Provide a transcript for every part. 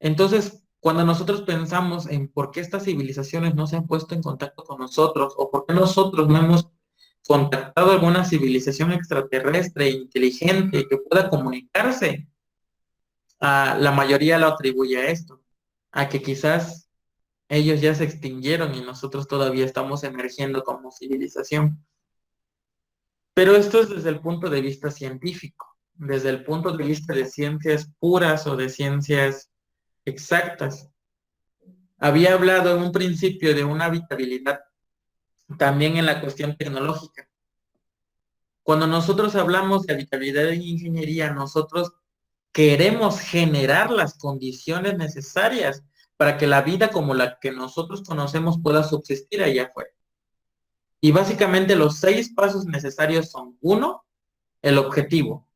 Entonces, cuando nosotros pensamos en por qué estas civilizaciones no se han puesto en contacto con nosotros o por qué nosotros no hemos contactado alguna civilización extraterrestre inteligente que pueda comunicarse, la mayoría lo atribuye a esto, a que quizás ellos ya se extinguieron y nosotros todavía estamos emergiendo como civilización. Pero esto es desde el punto de vista científico, desde el punto de vista de ciencias puras o de ciencias exactas. Había hablado en un principio de una habitabilidad también en la cuestión tecnológica. Cuando nosotros hablamos de habitabilidad en ingeniería, nosotros queremos generar las condiciones necesarias para que la vida como la que nosotros conocemos pueda subsistir allá afuera. Y básicamente los 6 pasos necesarios son: uno, el objetivo.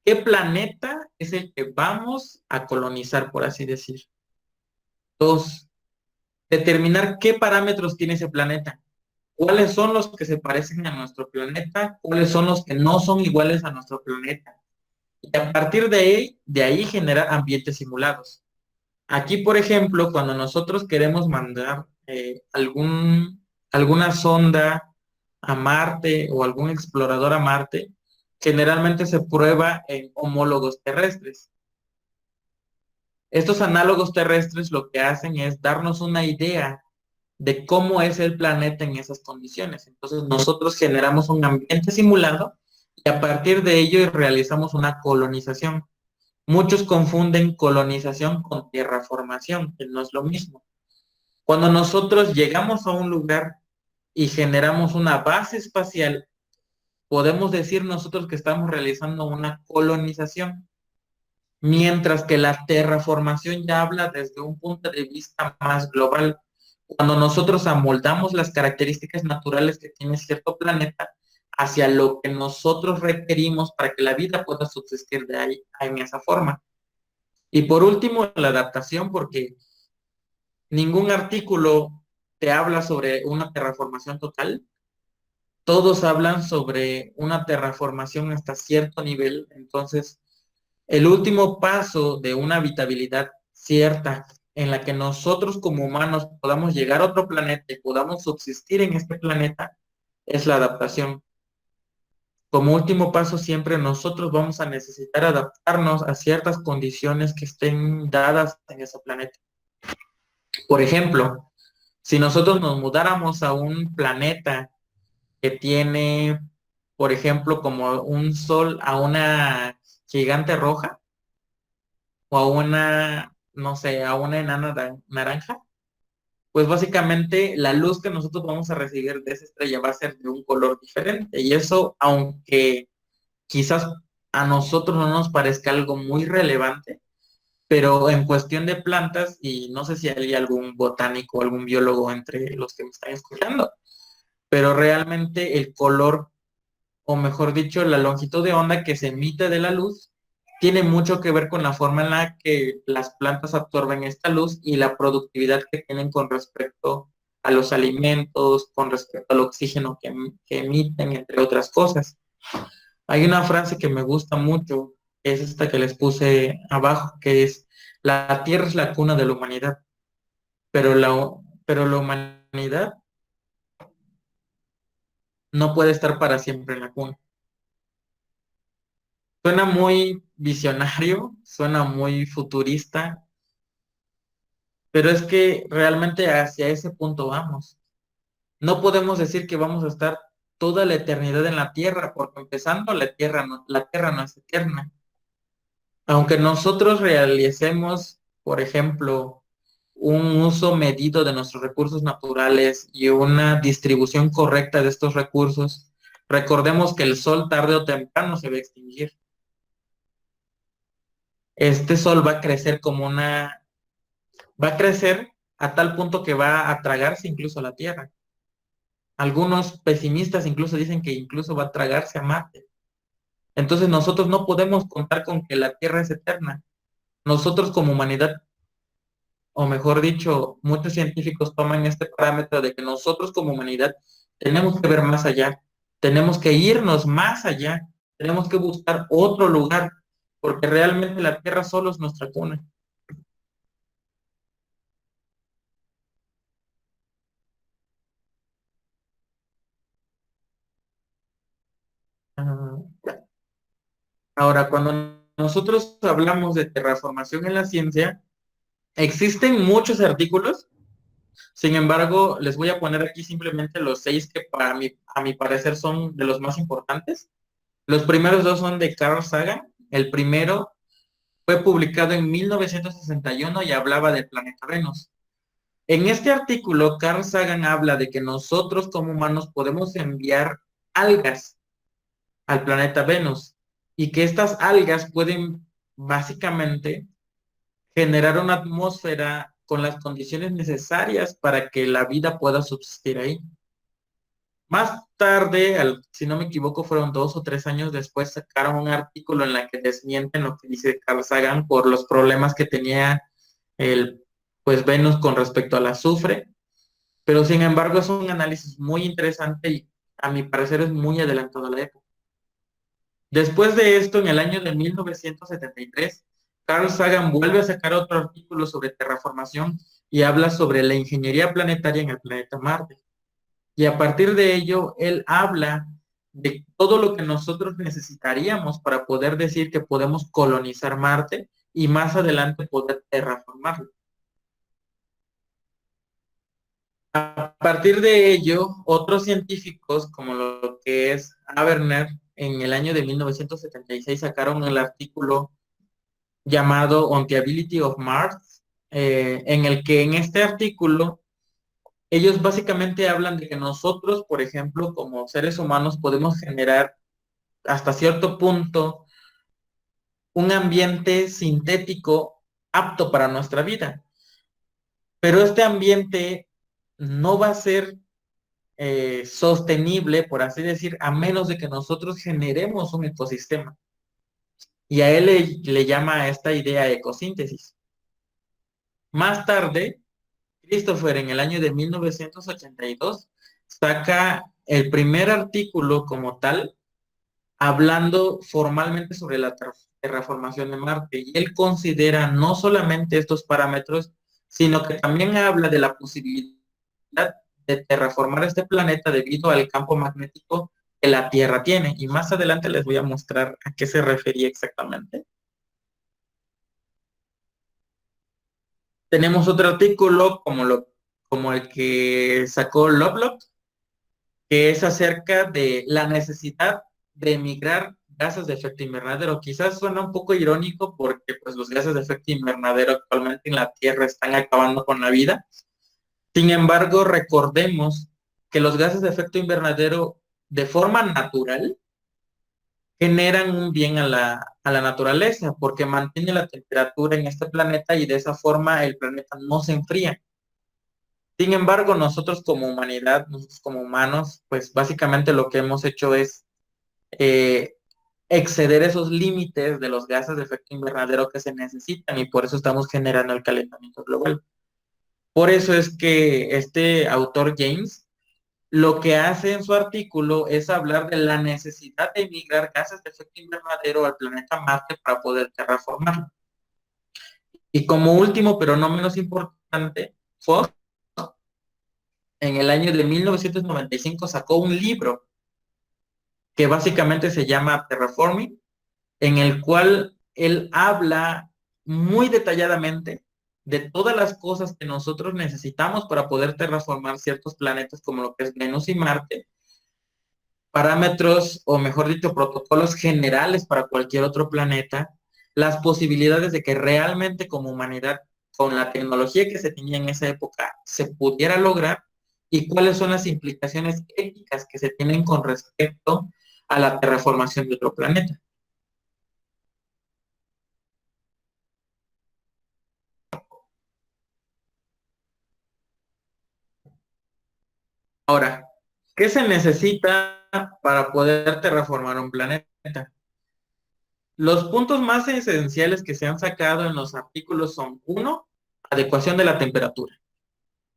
¿Qué planeta es el que vamos a colonizar, por así decir? Dos, determinar qué parámetros tiene ese planeta. ¿Cuáles son los que se parecen a nuestro planeta? ¿Cuáles son los que no son iguales a nuestro planeta? Y a partir de ahí generar ambientes simulados. Aquí, por ejemplo, cuando nosotros queremos mandar alguna sonda a Marte o algún explorador a Marte, generalmente se prueba en homólogos terrestres. Estos análogos terrestres lo que hacen es darnos una idea de cómo es el planeta en esas condiciones. Entonces nosotros generamos un ambiente simulado y a partir de ello realizamos una colonización. Muchos confunden colonización con terraformación, que no es lo mismo. Cuando nosotros llegamos a un lugar y generamos una base espacial, podemos decir nosotros que estamos realizando una colonización, mientras que la terraformación ya habla desde un punto de vista más global. Cuando nosotros amoldamos las características naturales que tiene cierto planeta hacia lo que nosotros requerimos para que la vida pueda subsistir de ahí en esa forma. Y por último, la adaptación, porque ningún artículo te habla sobre una terraformación total. Todos hablan sobre una terraformación hasta cierto nivel. Entonces, el último paso de una habitabilidad cierta en la que nosotros como humanos podamos llegar a otro planeta y podamos subsistir en este planeta es la adaptación. Como último paso, siempre nosotros vamos a necesitar adaptarnos a ciertas condiciones que estén dadas en ese planeta. Por ejemplo, si nosotros nos mudáramos a un planeta que tiene, por ejemplo, como un sol a una gigante roja o a una, no sé, a una enana naranja, pues básicamente la luz que nosotros vamos a recibir de esa estrella va a ser de un color diferente. Y eso, aunque quizás a nosotros no nos parezca algo muy relevante, pero en cuestión de plantas, y no sé si hay algún botánico o algún biólogo entre los que me están escuchando, pero realmente el color, o mejor dicho, la longitud de onda que se emite de la luz, tiene mucho que ver con la forma en la que las plantas absorben esta luz y la productividad que tienen con respecto a los alimentos, con respecto al oxígeno que emiten, entre otras cosas. Hay una frase que me gusta mucho, que es esta que les puse abajo, que es: la Tierra es la cuna de la humanidad, pero la humanidad no puede estar para siempre en la cuna. Suena muy visionario, suena muy futurista, pero es que realmente hacia ese punto vamos. No podemos decir que vamos a estar toda la eternidad en la Tierra, porque empezando la Tierra no es eterna. Aunque nosotros realicemos, por ejemplo, un uso medido de nuestros recursos naturales y una distribución correcta de estos recursos, recordemos que el sol tarde o temprano se va a extinguir. Este sol va a crecer a tal punto que va a tragarse incluso a la Tierra. Algunos pesimistas incluso dicen que incluso va a tragarse a Marte. Entonces nosotros no podemos contar con que la Tierra es eterna. Nosotros como humanidad, o mejor dicho, muchos científicos toman este parámetro de que nosotros como humanidad tenemos que ver más allá, tenemos que irnos más allá, tenemos que buscar otro lugar, porque realmente la Tierra solo es nuestra cuna. Ahora, cuando nosotros hablamos de terraformación en la ciencia, existen muchos artículos. Sin embargo, les voy a poner aquí simplemente los 6 que a mi parecer son de los más importantes. Los primeros dos son de Carl Sagan. El primero fue publicado en 1961 y hablaba del planeta Venus. En este artículo, Carl Sagan habla de que nosotros como humanos podemos enviar algas al planeta Venus y que estas algas pueden básicamente generar una atmósfera con las condiciones necesarias para que la vida pueda subsistir ahí. Más tarde, si no me equivoco, fueron 2 o 3 años después, sacaron un artículo en la que desmienten lo que dice Carl Sagan por los problemas que tenía el, pues, Venus con respecto al azufre, pero sin embargo es un análisis muy interesante y a mi parecer es muy adelantado a la época. Después de esto, en el año de 1973, Carl Sagan vuelve a sacar otro artículo sobre terraformación y habla sobre la ingeniería planetaria en el planeta Marte. Y a partir de ello, él habla de todo lo que nosotros necesitaríamos para poder decir que podemos colonizar Marte y más adelante poder terraformarlo. A partir de ello, otros científicos, como lo que es Haberner, en el año de 1976 sacaron el artículo llamado On the Ability of Mars, en el que en este artículo ellos básicamente hablan de que nosotros, por ejemplo, como seres humanos, podemos generar hasta cierto punto un ambiente sintético apto para nuestra vida. Pero este ambiente no va a ser sostenible, por así decir, a menos de que nosotros generemos un ecosistema. Y a él le llama a esta idea ecosíntesis. Más tarde, Christopher en el año de 1982 saca el primer artículo como tal, hablando formalmente sobre la terraformación de Marte. Y él considera no solamente estos parámetros, sino que también habla de la posibilidad de terraformar este planeta debido al campo magnético que la Tierra tiene. Y más adelante les voy a mostrar a qué se refería exactamente. Tenemos otro artículo como el que sacó Lovelock, que es acerca de la necesidad de emigrar gases de efecto invernadero. Quizás suena un poco irónico porque pues, los gases de efecto invernadero actualmente en la Tierra están acabando con la vida. Sin embargo, recordemos que los gases de efecto invernadero de forma natural generan un bien a la naturaleza porque mantiene la temperatura en este planeta y de esa forma el planeta no se enfría. Sin embargo, nosotros como humanidad, nosotros como humanos, pues básicamente lo que hemos hecho es eh, exceder esos límites de los gases de efecto invernadero que se necesitan y por eso estamos generando el calentamiento global. Por eso es que este autor James lo que hace en su artículo es hablar de la necesidad de emigrar gases de efecto invernadero al planeta Marte para poder terraformarlo. Y como último, pero no menos importante, Fox en el año de 1995 sacó un libro que básicamente se llama Terraforming, en el cual él habla muy detalladamente de todas las cosas que nosotros necesitamos para poder terraformar ciertos planetas como lo que es Venus y Marte, parámetros o mejor dicho protocolos generales para cualquier otro planeta, las posibilidades de que realmente como humanidad con la tecnología que se tenía en esa época se pudiera lograr y cuáles son las implicaciones éticas que se tienen con respecto a la terraformación de otro planeta. Ahora, ¿qué se necesita para poder terraformar un planeta? Los puntos más esenciales que se han sacado en los artículos son, uno, adecuación de la temperatura.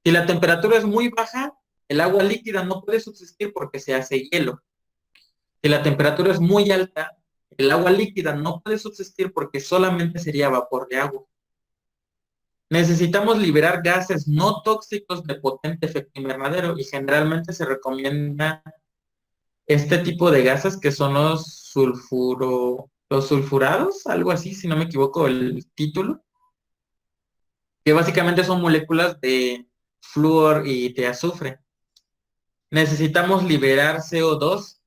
Si la temperatura es muy baja, el agua líquida no puede subsistir porque se hace hielo. Si la temperatura es muy alta, el agua líquida no puede subsistir porque solamente sería vapor de agua. Necesitamos liberar gases no tóxicos de potente efecto invernadero y generalmente se recomienda este tipo de gases que son los sulfurados, algo así, si no me equivoco el título, que básicamente son moléculas de flúor y de azufre. Necesitamos liberar CO2.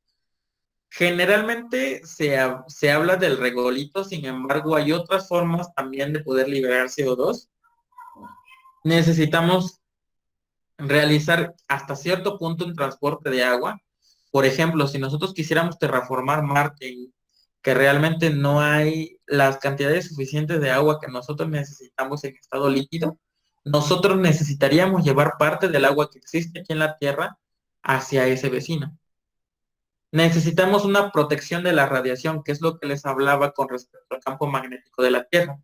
Generalmente se habla del regolito, sin embargo, hay otras formas también de poder liberar CO2. Necesitamos realizar hasta cierto punto un transporte de agua. Por ejemplo, si nosotros quisiéramos terraformar Marte, y que realmente no hay las cantidades suficientes de agua que nosotros necesitamos en estado líquido, nosotros necesitaríamos llevar parte del agua que existe aquí en la Tierra hacia ese vecino. Necesitamos una protección de la radiación, que es lo que les hablaba con respecto al campo magnético de la Tierra.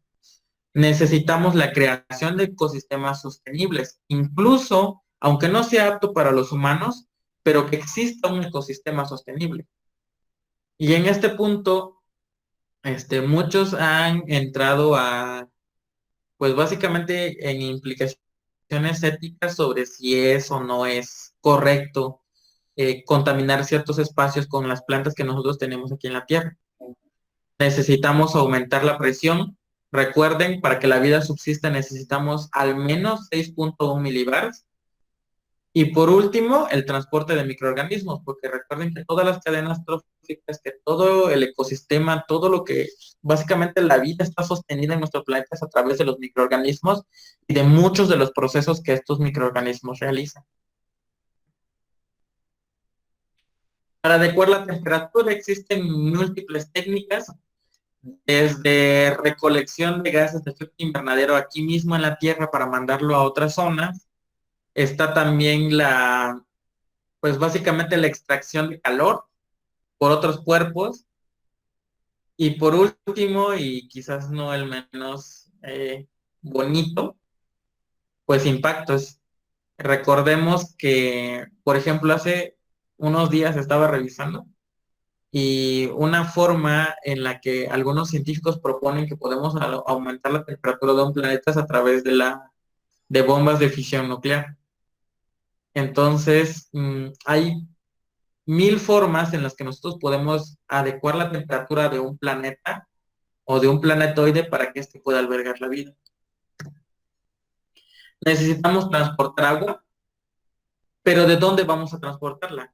Necesitamos la creación de ecosistemas sostenibles, incluso aunque no sea apto para los humanos, pero que exista un ecosistema sostenible. Y en este punto, muchos han entrado pues básicamente en implicaciones éticas sobre si es o no es correcto contaminar ciertos espacios con las plantas que nosotros tenemos aquí en la Tierra. Necesitamos aumentar la presión. Recuerden, para que la vida subsista necesitamos al menos 6.1 milibars. Y por último, el transporte de microorganismos, porque recuerden que todas las cadenas tróficas, que todo el ecosistema, todo lo que básicamente la vida está sostenida en nuestro planeta es a través de los microorganismos y de muchos de los procesos que estos microorganismos realizan. Para adecuar la temperatura existen múltiples técnicas, desde recolección de gases de efecto invernadero aquí mismo en la Tierra para mandarlo a otras zonas. Está también pues básicamente la extracción de calor por otros cuerpos. Y por último, y quizás no el menos bonito, pues impactos. Recordemos que, por ejemplo, hace unos días estaba revisando y una forma en la que algunos científicos proponen que podemos aumentar la temperatura de un planeta es a través de bombas de fisión nuclear. Entonces, hay 1000 formas en las que nosotros podemos adecuar la temperatura de un planeta o de un planetoide para que éste pueda albergar la vida. Necesitamos transportar agua, pero ¿de dónde vamos a transportarla?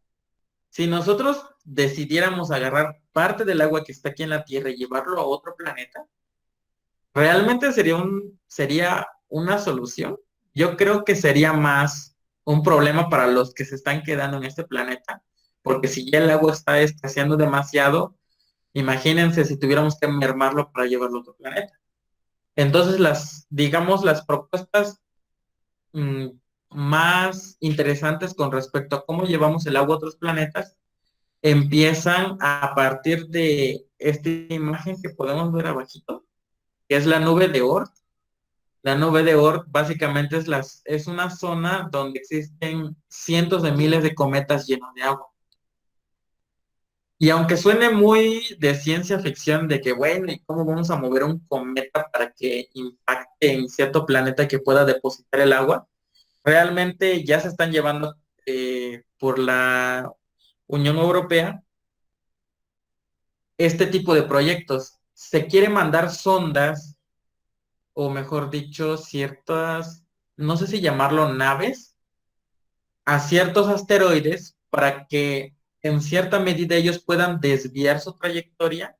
Si nosotros decidiéramos agarrar parte del agua que está aquí en la Tierra y llevarlo a otro planeta, ¿realmente sería una solución? Yo creo que sería más un problema para los que se están quedando en este planeta, porque si ya el agua está escaseando demasiado, imagínense si tuviéramos que mermarlo para llevarlo a otro planeta. Entonces, digamos, las propuestas mm, más interesantes con respecto a cómo llevamos el agua a otros planetas empiezan a partir de esta imagen que podemos ver abajito, que es la nube de Oort. La nube de Oort básicamente es una zona donde existen cientos de miles de cometas llenos de agua. Y aunque suene muy de ciencia ficción de que, bueno, ¿y cómo vamos a mover un cometa para que impacte en cierto planeta que pueda depositar el agua? Realmente ya se están llevando por la Unión Europea este tipo de proyectos. Se quiere mandar sondas, o mejor dicho, ciertas, no sé si llamarlo naves, a ciertos asteroides para que en cierta medida ellos puedan desviar su trayectoria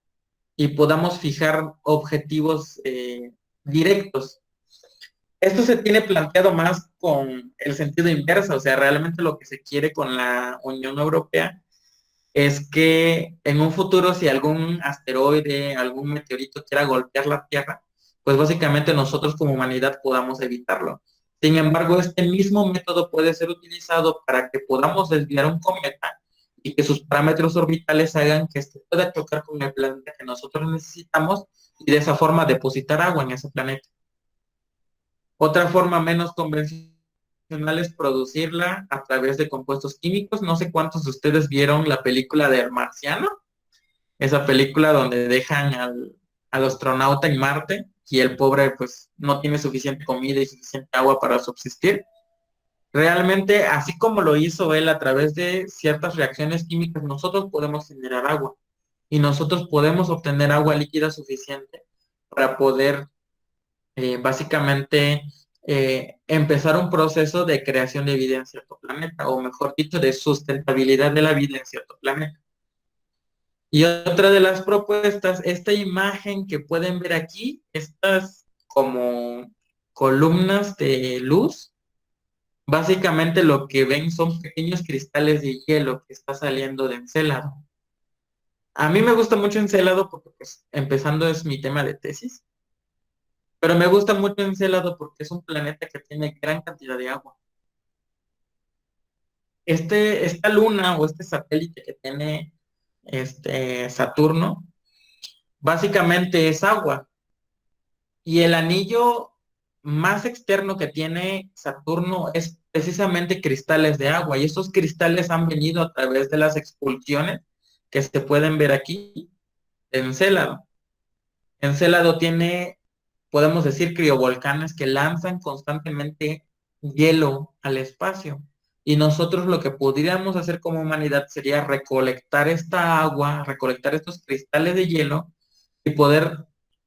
y podamos fijar objetivos directos. Esto se tiene planteado más con el sentido inverso, o sea, realmente lo que se quiere con la Unión Europea es que en un futuro si algún asteroide, algún meteorito quiera golpear la Tierra, pues básicamente nosotros como humanidad podamos evitarlo. Sin embargo, este mismo método puede ser utilizado para que podamos desviar un cometa y que sus parámetros orbitales hagan que este pueda chocar con el planeta que nosotros necesitamos y de esa forma depositar agua en ese planeta. Otra forma menos convencional es producirla a través de compuestos químicos. No sé cuántos de ustedes vieron la película de El Marciano, esa película donde dejan al astronauta en Marte y el pobre pues no tiene suficiente comida y suficiente agua para subsistir. Realmente, así como lo hizo él a través de ciertas reacciones químicas, nosotros podemos generar agua y nosotros podemos obtener agua líquida suficiente para poder básicamente empezar un proceso de creación de vida en cierto planeta, o mejor dicho, de sustentabilidad de la vida en cierto planeta. Y otra de las propuestas, esta imagen que pueden ver aquí, estas como columnas de luz, básicamente lo que ven son pequeños cristales de hielo que está saliendo de Encélado. A mí me gusta mucho Encélado porque, pues, empezando es mi tema de tesis, pero me gusta mucho Encélado porque es un planeta que tiene gran cantidad de agua. Esta luna o este satélite que tiene Saturno, básicamente es agua. Y el anillo más externo que tiene Saturno es precisamente cristales de agua. Y estos cristales han venido a través de las expulsiones que se pueden ver aquí en Encélado. Encélado tiene, podemos decir, criovolcanes que lanzan constantemente hielo al espacio. Y nosotros lo que podríamos hacer como humanidad sería recolectar esta agua, recolectar estos cristales de hielo y poder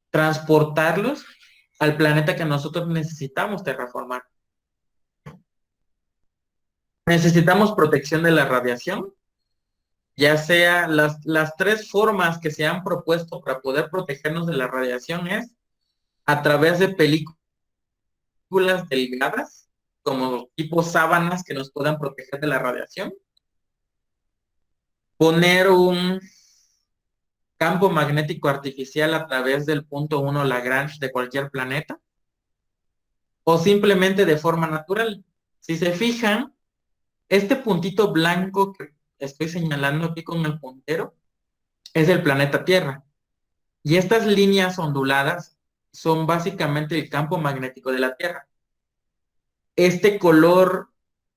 transportarlos al planeta que nosotros necesitamos terraformar. Necesitamos protección de la radiación, ya sea las tres formas que se han propuesto para poder protegernos de la radiación es a través de películas delgadas, como tipo sábanas que nos puedan proteger de la radiación, poner un campo magnético artificial a través del punto 1 Lagrange de cualquier planeta, o simplemente de forma natural. Si se fijan, este puntito blanco que estoy señalando aquí con el puntero es el planeta Tierra. Y estas líneas onduladas son básicamente el campo magnético de la Tierra. Este color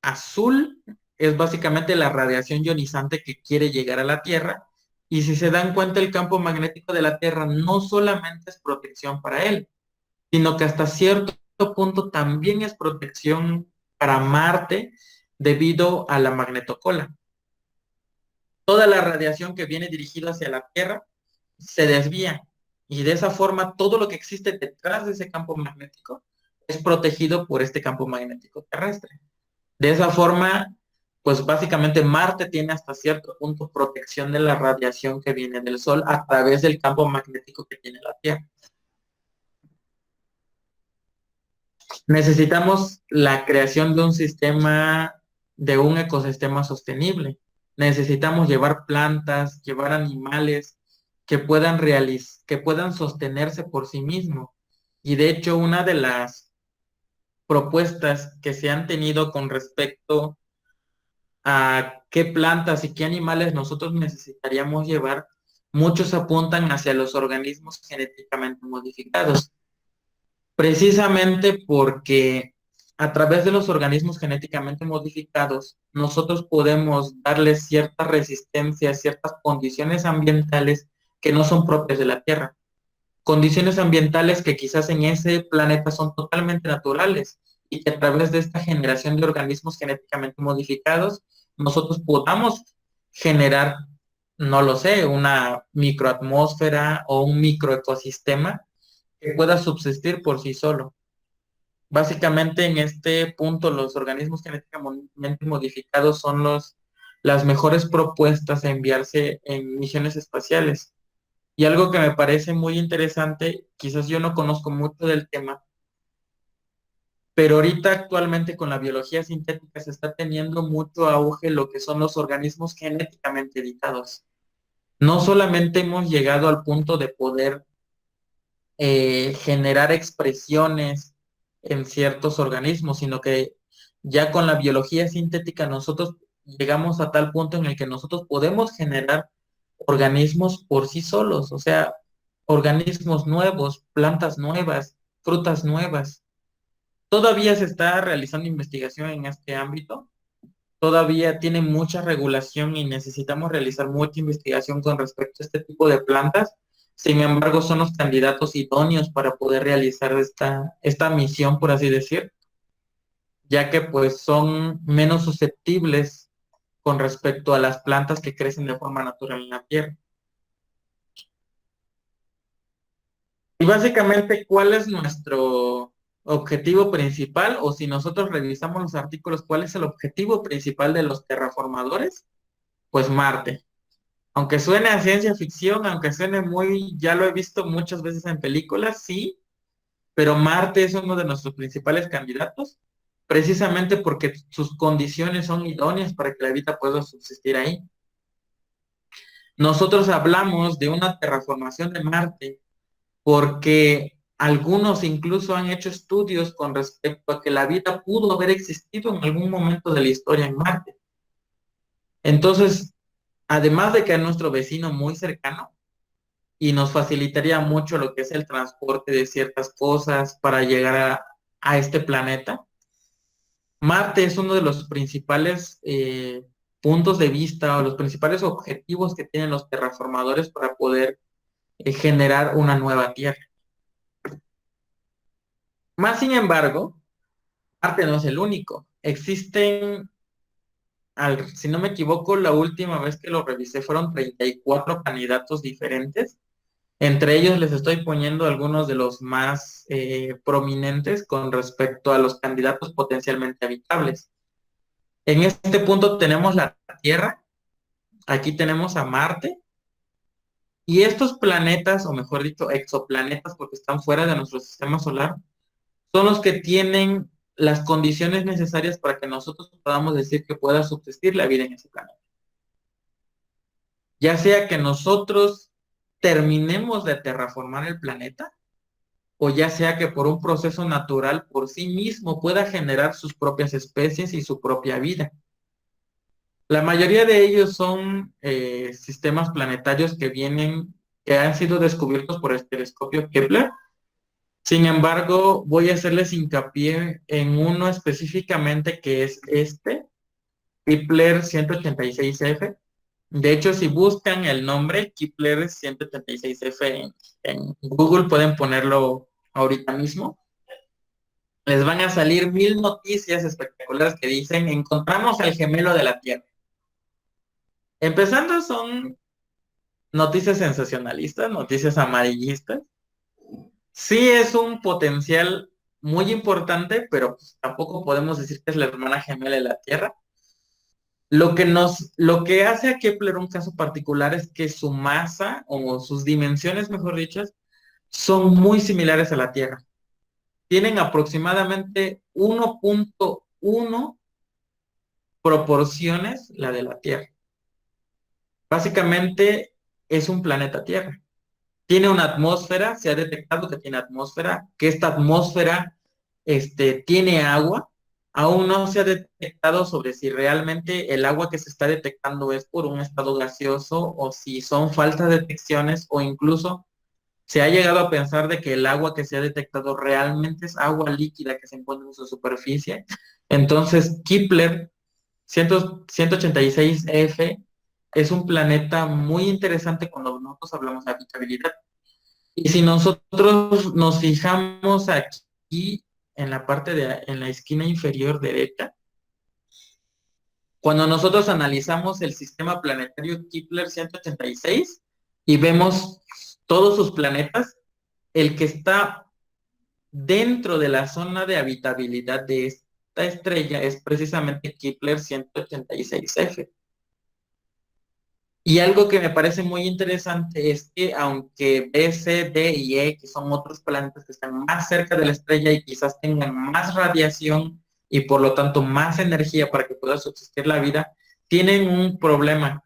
azul es básicamente la radiación ionizante que quiere llegar a la Tierra. Y si se dan cuenta, el campo magnético de la Tierra no solamente es protección para él, sino que hasta cierto punto también es protección para Marte debido a la magnetocola. Toda la radiación que viene dirigida hacia la Tierra se desvía y de esa forma todo lo que existe detrás de ese campo magnético es protegido por este campo magnético terrestre. De esa forma, pues básicamente Marte tiene hasta cierto punto protección de la radiación que viene del Sol a través del campo magnético que tiene la Tierra. Necesitamos la creación de un sistema, de un ecosistema sostenible. Necesitamos llevar plantas, llevar animales que puedan que puedan sostenerse por sí mismos. Y de hecho, una de las propuestas que se han tenido con respecto a qué plantas y qué animales nosotros necesitaríamos llevar, muchos apuntan hacia los organismos genéticamente modificados. Precisamente porque a través de los organismos genéticamente modificados, nosotros podemos darles cierta resistencia, ciertas condiciones ambientales que no son propias de la Tierra. Condiciones ambientales que quizás en ese planeta son totalmente naturales y que a través de esta generación de organismos genéticamente modificados, nosotros podamos generar, no lo sé, una microatmósfera o un microecosistema que pueda subsistir por sí solo. Básicamente en este punto los organismos genéticamente modificados son las mejores propuestas a enviarse en misiones espaciales. Y algo que me parece muy interesante, quizás yo no conozco mucho del tema, pero ahorita actualmente con la biología sintética se está teniendo mucho auge lo que son los organismos genéticamente editados. No solamente hemos llegado al punto de poder generar expresiones en ciertos organismos, sino que ya con la biología sintética nosotros llegamos a tal punto en el que nosotros podemos generar organismos por sí solos, o sea, organismos nuevos, plantas nuevas, frutas nuevas. Todavía se está realizando investigación en este ámbito, todavía tiene mucha regulación y necesitamos realizar mucha investigación con respecto a este tipo de plantas. Sin embargo, son los candidatos idóneos para poder realizar esta misión, por así decir. ya que pues son menos susceptibles con respecto a las plantas que crecen de forma natural en la Tierra. Y básicamente, ¿cuál es nuestro objetivo principal? O si nosotros revisamos los artículos, ¿cuál es el objetivo principal de los terraformadores? Pues Marte. Aunque suene a ciencia ficción, aunque suene muy, ya lo he visto muchas veces en películas, sí, pero Marte es uno de nuestros principales candidatos, precisamente porque sus condiciones son idóneas para que la vida pueda subsistir ahí. Nosotros hablamos de una terraformación de Marte porque algunos incluso han hecho estudios con respecto a que la vida pudo haber existido en algún momento de la historia en Marte. Entonces, además de que es nuestro vecino muy cercano y nos facilitaría mucho lo que es el transporte de ciertas cosas para llegar a este planeta, Marte es uno de los principales puntos de vista o los principales objetivos que tienen los terraformadores para poder generar una nueva Tierra. Más sin embargo, Marte no es el único. Existen, si no me equivoco, la última vez que lo revisé fueron 34 candidatos diferentes. Entre ellos les estoy poniendo algunos de los más prominentes con respecto a los candidatos potencialmente habitables. En este punto tenemos la Tierra, aquí tenemos a Marte, y estos planetas, o mejor dicho, exoplanetas, porque están fuera de nuestro sistema solar, son los que tienen las condiciones necesarias para que nosotros podamos decir que pueda subsistir la vida en ese planeta. Ya sea que nosotros terminemos de terraformar el planeta, o ya sea que por un proceso natural por sí mismo pueda generar sus propias especies y su propia vida. La mayoría de ellos son sistemas planetarios que han sido descubiertos por el telescopio Kepler. Sin embargo, voy a hacerles hincapié en uno específicamente que es este, Kepler 186F. De hecho, si buscan el nombre Kepler 186F en Google, pueden ponerlo ahorita mismo. Les van a salir 1000 noticias espectaculares que dicen, encontramos al gemelo de la Tierra. Empezando, son noticias sensacionalistas, noticias amarillistas. Sí es un potencial muy importante, pero pues, tampoco podemos decir que es la hermana gemela de la Tierra. Lo que hace a Kepler un caso particular es que su masa, o sus dimensiones, mejor dicho, son muy similares a la Tierra. Tienen aproximadamente 1.1 proporciones la de la Tierra. Básicamente es un planeta Tierra. Tiene una atmósfera, se ha detectado que tiene atmósfera, que esta atmósfera tiene agua. Aún no se ha detectado sobre si realmente el agua que se está detectando es por un estado gaseoso o si son falsas detecciones, o incluso se ha llegado a pensar de que el agua que se ha detectado realmente es agua líquida que se encuentra en su superficie. Entonces, Kepler 186F es un planeta muy interesante cuando nosotros hablamos de habitabilidad. Y si nosotros nos fijamos aquí en la en la esquina inferior derecha, cuando nosotros analizamos el sistema planetario Kepler 186 y vemos todos sus planetas, el que está dentro de la zona de habitabilidad de esta estrella es precisamente Kepler 186F. Y algo que me parece muy interesante es que aunque B, C, D y E, que son otros planetas que están más cerca de la estrella y quizás tengan más radiación y por lo tanto más energía para que pueda subsistir la vida, tienen un problema.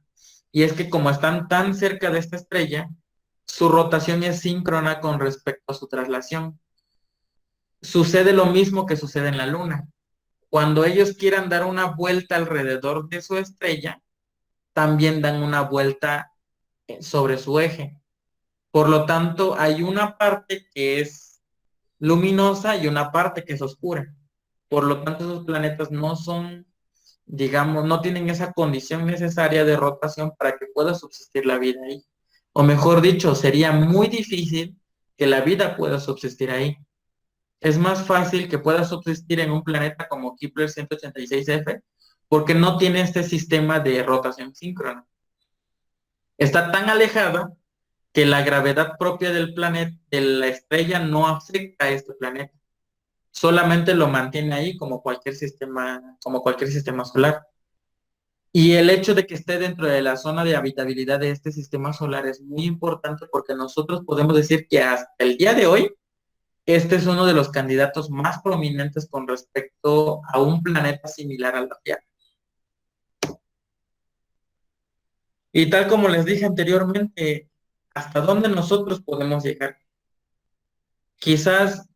Y es que como están tan cerca de esta estrella, su rotación es síncrona con respecto a su traslación. Sucede lo mismo que sucede en la Luna. Cuando ellos quieran dar una vuelta alrededor de su estrella, también dan una vuelta sobre su eje. Por lo tanto, hay una parte que es luminosa y una parte que es oscura. Por lo tanto, esos planetas no son, digamos, no tienen esa condición necesaria de rotación para que pueda subsistir la vida ahí. O mejor dicho, sería muy difícil que la vida pueda subsistir ahí. es más fácil que pueda subsistir en un planeta como Kepler 186f porque no tiene este sistema de rotación síncrona. Está tan alejada que la gravedad propia del planeta, de la estrella, no afecta a este planeta. Solamente lo mantiene ahí como cualquier sistema solar. Y el hecho de que esté dentro de la zona de habitabilidad de este sistema solar es muy importante porque nosotros podemos decir que hasta el día de hoy, este es uno de los candidatos más prominentes con respecto a un planeta similar a la Tierra. Y tal como les dije anteriormente, ¿hasta dónde nosotros podemos llegar? Quizás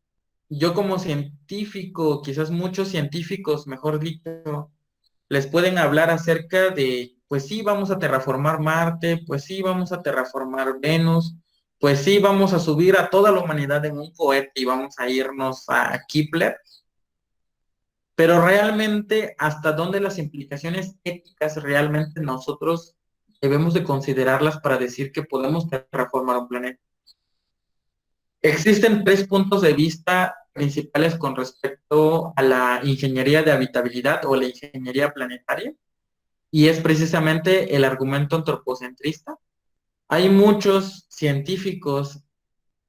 yo como científico, quizás muchos científicos, mejor dicho, les pueden hablar acerca de, pues sí, vamos a terraformar Marte, pues sí, vamos a terraformar Venus, pues sí, vamos a subir a toda la humanidad en un cohete y vamos a irnos a Kepler, pero realmente, ¿hasta dónde las implicaciones éticas realmente nosotros debemos de considerarlas para decir que podemos terraformar un planeta? Existen tres puntos de vista principales con respecto a la ingeniería de habitabilidad o la ingeniería planetaria, y es precisamente el argumento antropocentrista. Hay muchos científicos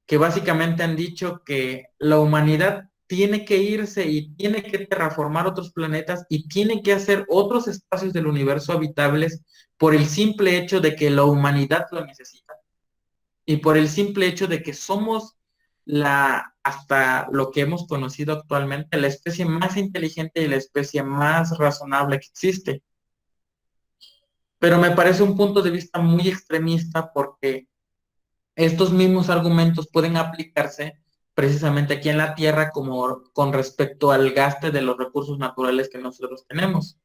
que básicamente han dicho que la humanidad tiene que irse y tiene que terraformar otros planetas y tiene que hacer otros espacios del universo habitables por el simple hecho de que la humanidad lo necesita y por el simple hecho de que somos hasta lo que hemos conocido actualmente, la especie más inteligente y la especie más razonable que existe. Pero me parece un punto de vista muy extremista porque estos mismos argumentos pueden aplicarse precisamente aquí en la Tierra como con respecto al gasto de los recursos naturales que nosotros tenemos.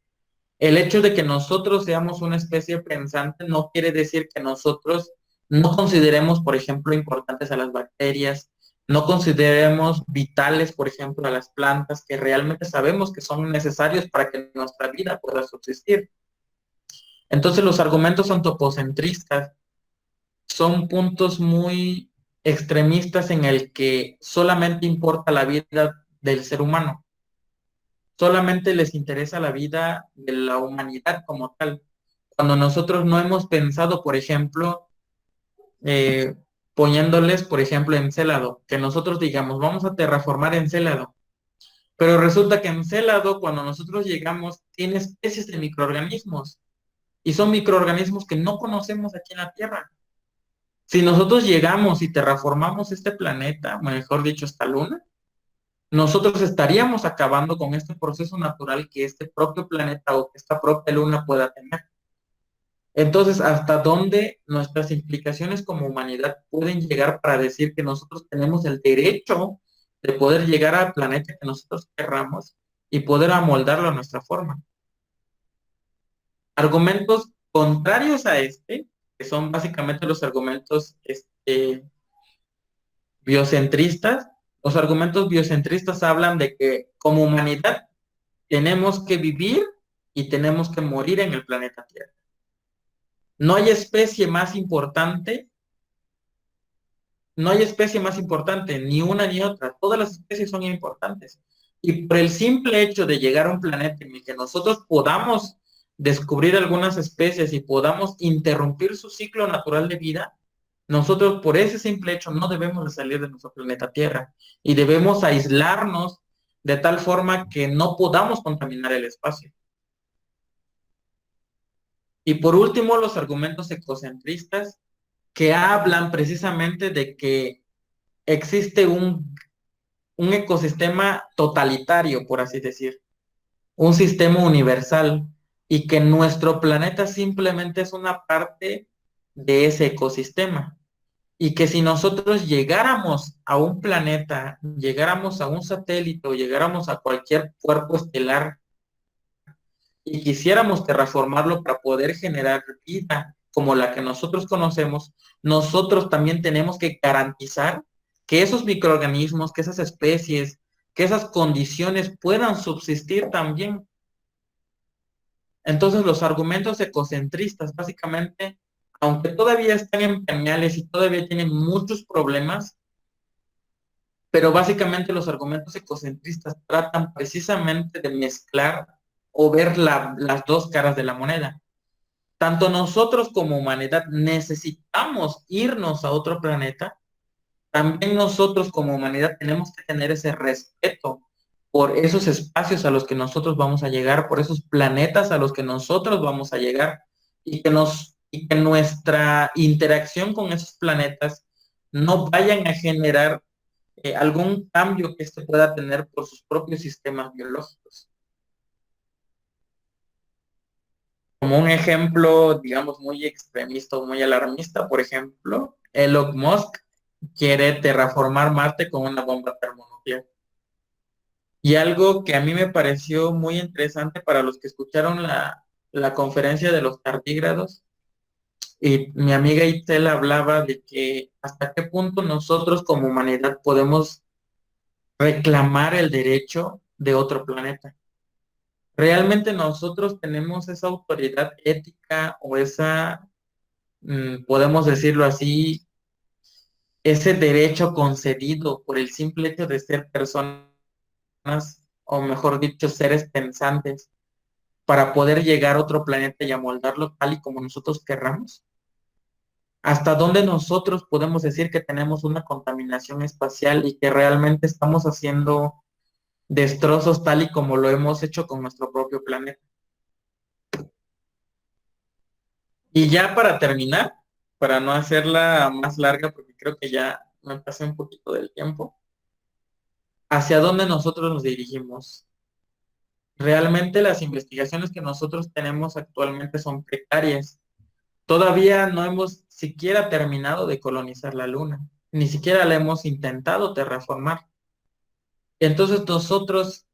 El hecho de que nosotros seamos una especie pensante no quiere decir que nosotros no consideremos, por ejemplo, importantes a las bacterias, no consideremos vitales, por ejemplo, a las plantas, que realmente sabemos que son necesarios para que nuestra vida pueda subsistir. Entonces, los argumentos antropocentristas son puntos muy extremistas en el que solamente importa la vida del ser humano, solamente les interesa la vida de la humanidad como tal. Cuando nosotros no hemos pensado, por ejemplo, eh, poniéndoles, por ejemplo, Encélado, que nosotros digamos, vamos a terraformar Encélado, pero resulta que Encélado, cuando nosotros llegamos, tiene especies de microorganismos, y son microorganismos que no conocemos aquí en la Tierra. Si nosotros llegamos y terraformamos este planeta, mejor dicho, esta luna, nosotros estaríamos acabando con este proceso natural que este propio planeta o que esta propia luna pueda tener. Entonces, ¿hasta dónde nuestras implicaciones como humanidad pueden llegar para decir que nosotros tenemos el derecho de poder llegar al planeta que nosotros querramos y poder amoldarlo a nuestra forma? Argumentos contrarios a este, que son básicamente los argumentos biocentristas, los argumentos biocentristas hablan de que como humanidad tenemos que vivir y tenemos que morir en el planeta Tierra. No hay especie más importante, no hay especie más importante, ni una ni otra. Todas las especies son importantes. Y por el simple hecho de llegar a un planeta en el que nosotros podamos descubrir algunas especies y podamos interrumpir su ciclo natural de vida, nosotros por ese simple hecho no debemos de salir de nuestro planeta Tierra y debemos aislarnos de tal forma que no podamos contaminar el espacio. Y por último, los argumentos ecocentristas que hablan precisamente de que existe un ecosistema totalitario, por así decir, un sistema universal, y que nuestro planeta simplemente es una parte de ese ecosistema. Y que si nosotros llegáramos a un planeta, llegáramos a un satélite o llegáramos a cualquier cuerpo estelar y quisiéramos terraformarlo para poder generar vida como la que nosotros conocemos, nosotros también tenemos que garantizar que esos microorganismos, que esas especies, que esas condiciones puedan subsistir también. Entonces los argumentos ecocentristas, básicamente, aunque todavía están en pañales y todavía tienen muchos problemas, Pero básicamente los argumentos ecocentristas tratan precisamente de mezclar o ver las dos caras de la moneda. Tanto nosotros como humanidad necesitamos irnos a otro planeta, también nosotros como humanidad tenemos que tener ese respeto por esos espacios a los que nosotros vamos a llegar, por esos planetas a los que nosotros vamos a llegar, y que nuestra interacción con esos planetas no vayan a generar algún cambio que éste pueda tener por sus propios sistemas biológicos. Como un ejemplo, digamos, muy extremista o muy alarmista, por ejemplo, Elon Musk quiere terraformar Marte con una bomba termonuclear. Y algo que a mí me pareció muy interesante para los que escucharon la conferencia de los tardígrados, y mi amiga Itzel hablaba de que hasta qué punto nosotros como humanidad podemos reclamar el derecho de otro planeta. ¿Realmente nosotros tenemos esa autoridad ética o esa, podemos decirlo así, ese derecho concedido por el simple hecho de ser personas, o mejor dicho, seres pensantes, para poder llegar a otro planeta y amoldarlo tal y como nosotros querramos? ¿Hasta dónde nosotros podemos decir que tenemos una contaminación espacial y que realmente estamos haciendo destrozos tal y como lo hemos hecho con nuestro propio planeta? Y ya para terminar, para no hacerla más larga, porque creo que ya me pasé un poquito del tiempo, ¿hacia dónde nosotros nos dirigimos? Realmente las investigaciones que nosotros tenemos actualmente son precarias. Todavía no hemos siquiera terminado de colonizar la Luna, ni siquiera la hemos intentado terraformar. Entonces nosotros,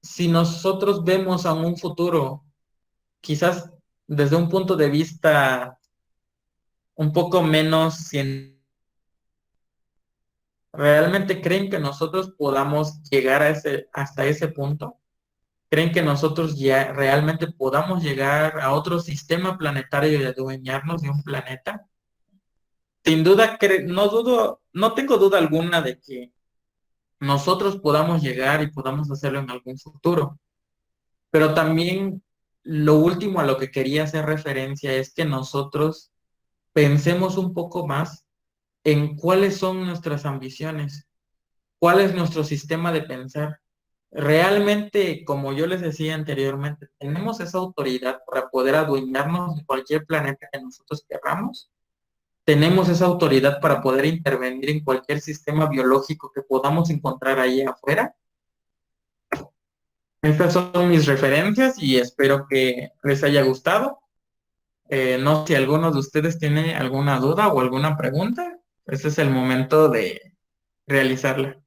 si nosotros vemos a un futuro, quizás desde un punto de vista un poco menos científico, ¿realmente creen que nosotros podamos llegar hasta ese punto? ¿Creen que nosotros ya realmente podamos llegar a otro sistema planetario y adueñarnos de un planeta? Sin duda, no dudo, no tengo duda alguna de que nosotros podamos llegar y podamos hacerlo en algún futuro. Pero también lo último a lo que quería hacer referencia es que nosotros pensemos un poco más en cuáles son nuestras ambiciones, cuál es nuestro sistema de pensar. Realmente, como yo les decía anteriormente, tenemos esa autoridad para poder adueñarnos de cualquier planeta que nosotros querramos. Tenemos esa autoridad para poder intervenir en cualquier sistema biológico que podamos encontrar ahí afuera. Estas son mis referencias y espero que les haya gustado. No sé si alguno de ustedes tiene alguna duda o alguna pregunta. Este es el momento de realizarla.